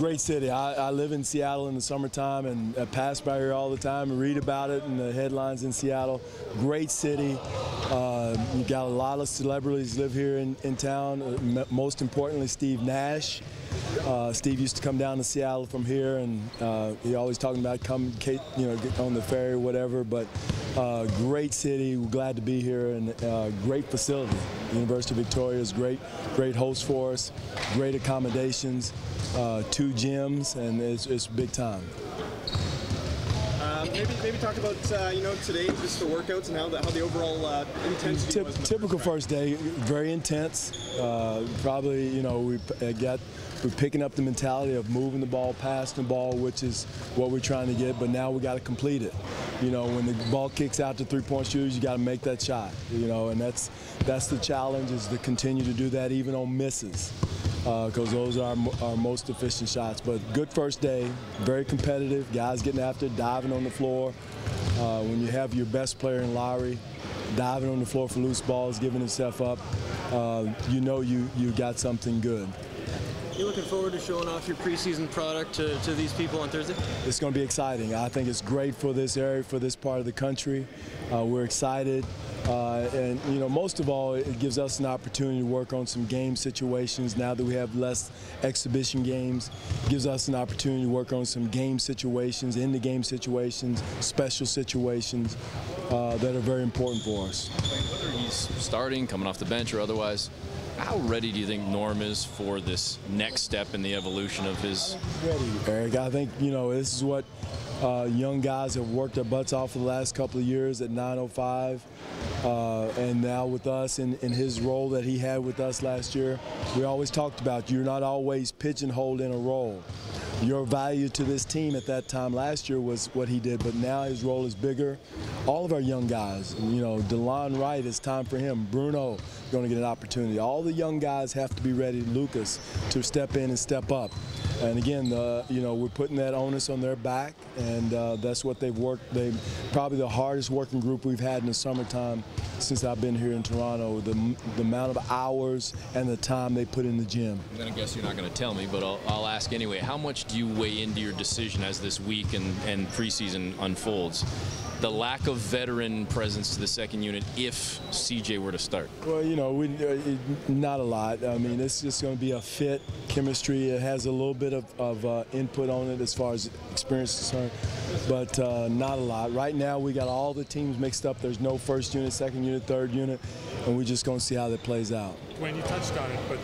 great city. I live in Seattle in the summertime and pass by here all the time and read about it in the headlines in Seattle. Great city. You got a lot of celebrities live here in town. Most importantly, Steve Nash. Steve used to come down to Seattle from here, and he always talking about come, get on the ferry or whatever. But great city. We're glad to be here, and great facility. University of Victoria is great host for us. Great accommodations, 2 gyms, and it's big time. Maybe talk about today, just the workouts and how the overall intensity was. Typical first day, very intense. Probably we're picking up the mentality of moving the ball, passing the ball, which is what we're trying to get. But now we got to complete it. When the ball kicks out to 3-point shooters, you got to make that shot. And that's the challenge, is to continue to do that even on misses. Because those are our most efficient shots. But good first day, very competitive, guys getting after it, diving on the floor. When you have your best player in Lowry diving on the floor for loose balls, giving himself up, you got something good. You looking forward to showing off your preseason product to these people on Thursday? It's going to be exciting. I think it's great for this area, for this part of the country. We're excited. And most of all, it gives us an opportunity to work on some game situations. Now that we have less exhibition games, it gives us an opportunity to work on some game situations, in-the-game situations, special situations that are very important for us. Whether he's starting, coming off the bench, or otherwise, how ready do you think Norm is for this next step in the evolution of his? Ready, Eric. I think this is what young guys have worked their butts off for the last couple of years at 905. And now with us in his role that he had with us last year, we always talked about you're not always pigeonholed in a role. Your value to this team at that time last year was what he did, but now his role is bigger. All of our young guys, DeLon Wright, it's time for him. Bruno going to get an opportunity. All the young guys have to be ready, Lucas, to step in and step up. And again, we're putting that onus on their back, and that's what they've worked. They probably the hardest working group we've had in the summertime since I've been here in Toronto. The amount of hours and the time they put in the gym. I'm going to guess you're not going to tell me, but I'll ask anyway. How much do you weigh into your decision as this week and preseason unfolds? The lack of veteran presence to the second unit if CJ were to start? Well, not a lot. I mean, it's just going to be a fit, chemistry. It has a little bit of input on it as far as experience is concerned, but not a lot. Right now, we got all the teams mixed up. There's no first unit, second unit, third unit, and we're just going to see how that plays out. Dwane, you touched on it, but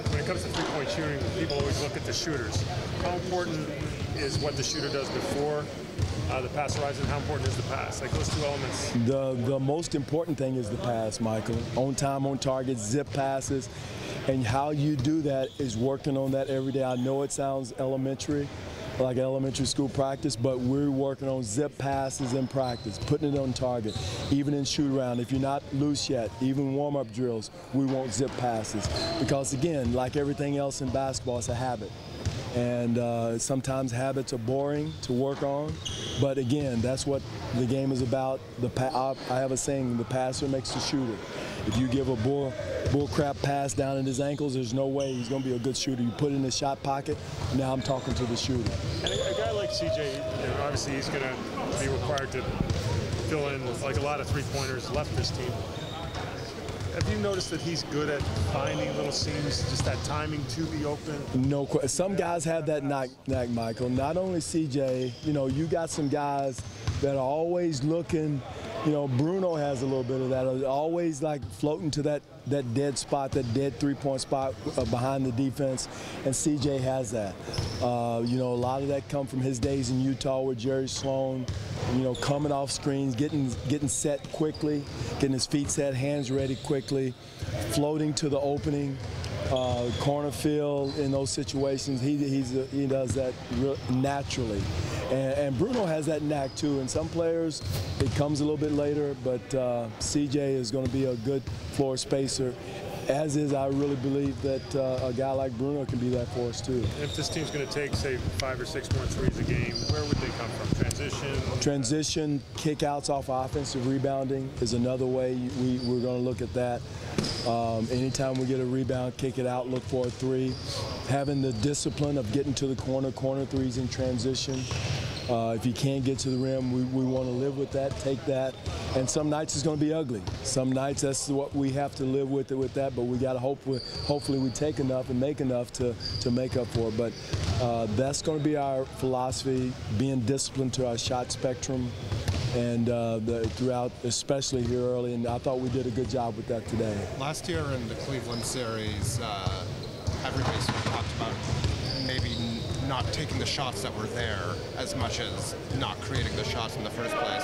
when it comes to three-point shooting, people always look at the shooters. How important is what the shooter does before the pass horizon? How important is the pass? Like those 2 elements. The most important thing is the pass, Michael. On time, on target, zip passes. And how you do that is working on that every day. I know it sounds elementary, like elementary school practice, but we're working on zip passes in practice, putting it on target. Even in shoot around, if you're not loose yet, even warm-up drills, we want zip passes. Because again, like everything else in basketball, it's a habit. And sometimes habits are boring to work on, but again, that's what the game is about. I have a saying, the passer makes the shooter. If you give a bull crap pass down at his ankles, there's no way he's going to be a good shooter. You put it in his shot pocket, now I'm talking to the shooter. And a guy like CJ, obviously he's going to be required to fill in like a lot of three-pointers left this team. Have you noticed that he's good at finding little seams, just that timing to be open? No question. Some guys have that knack, Michael. Not only CJ, you got some guys that are always looking. Bruno has a little bit of that. Always like floating to that dead spot, that dead three-point spot behind the defense, and CJ has that. A lot of that come from his days in Utah with Jerry Sloan. Coming off screens, getting set quickly, getting his feet set, hands ready quickly, floating to the opening, corner field in those situations. He does that naturally. And Bruno has that knack too. And some players, it comes a little bit later, but CJ is going to be a good floor spacer As is, I really believe that a guy like Bruno can be that for us too. If this team's going to take, say, 5 or 6 more threes a game, where would they come from? Transition, kickouts off offensive rebounding is another way we're going to look at that. Anytime we get a rebound, kick it out, look for a three. Having the discipline of getting to the corner threes in transition. If you can't get to the rim, we want to live with that, take that. And some nights it's going to be ugly. Some nights that's what we have to live with that, but we got to hopefully we take enough and make enough to make up for it. But that's going to be our philosophy, being disciplined to our shot spectrum and throughout, especially here early, and I thought we did a good job with that today. Last year in the Cleveland series, everybody sort of talked about maybe not taking the shots that were there as much as not creating the shots in the first place.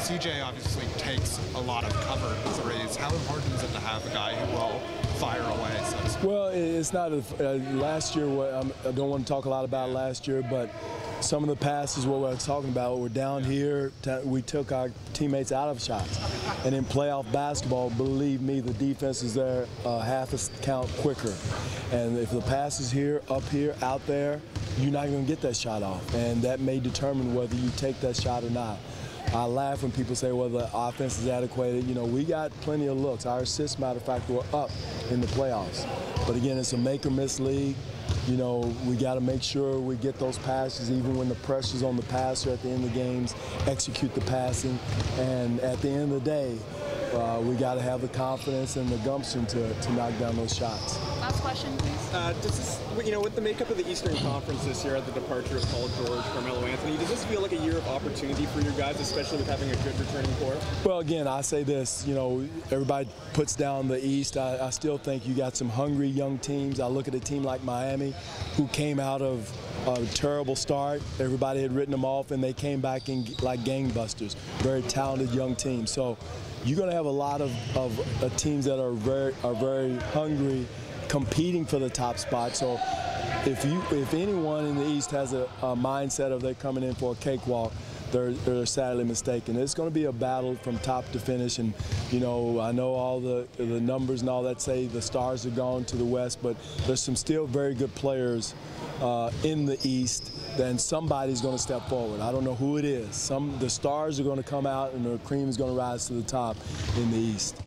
CJ obviously takes a lot of covered threes. How important is it to have a guy who will fire away, so to speak? Well, it's not last year. I don't want to talk a lot about last year, but some of the passes, what we're talking about, we're down here, we took our teammates out of shots. And in playoff basketball, believe me, the defense is there half a count quicker. And if the pass is here, up here, out there, you're not going to get that shot off. And that may determine whether you take that shot or not. I laugh when people say, well, the offense is adequate. You know, we got plenty of looks. Our assists, matter of fact, were up in the playoffs. But again, it's a make or miss league. You know, we got to make sure we get those passes even when the pressure's on the passer at the end of the games, execute the passing. And at the end of the day, we got to have the confidence and the gumption to knock down those shots. Last question, please. Does this, you know, with the makeup of the Eastern Conference this year, at the departure of Paul George, Carmelo Anthony, does this feel like a year of opportunity for your guys, especially with having a good returning core? Well, again, I say this, you know, everybody puts down the East. I still think you got some hungry young teams. I look at a team like Miami, who came out of a terrible start. Everybody had written them off, and they came back in like gangbusters. Very talented young team. So you're going to have a lot of teams that are very hungry, competing for the top spot. So if anyone in the East has a mindset of they're coming in for a cakewalk, they're sadly mistaken. It's going to be a battle from top to finish, and you know, I know all the numbers and all that say the Stars are gone to the West, but there's some still very good players in the East. Then somebody's going to step forward. I don't know who it is. The Stars are going to come out, and the cream is going to rise to the top in the East.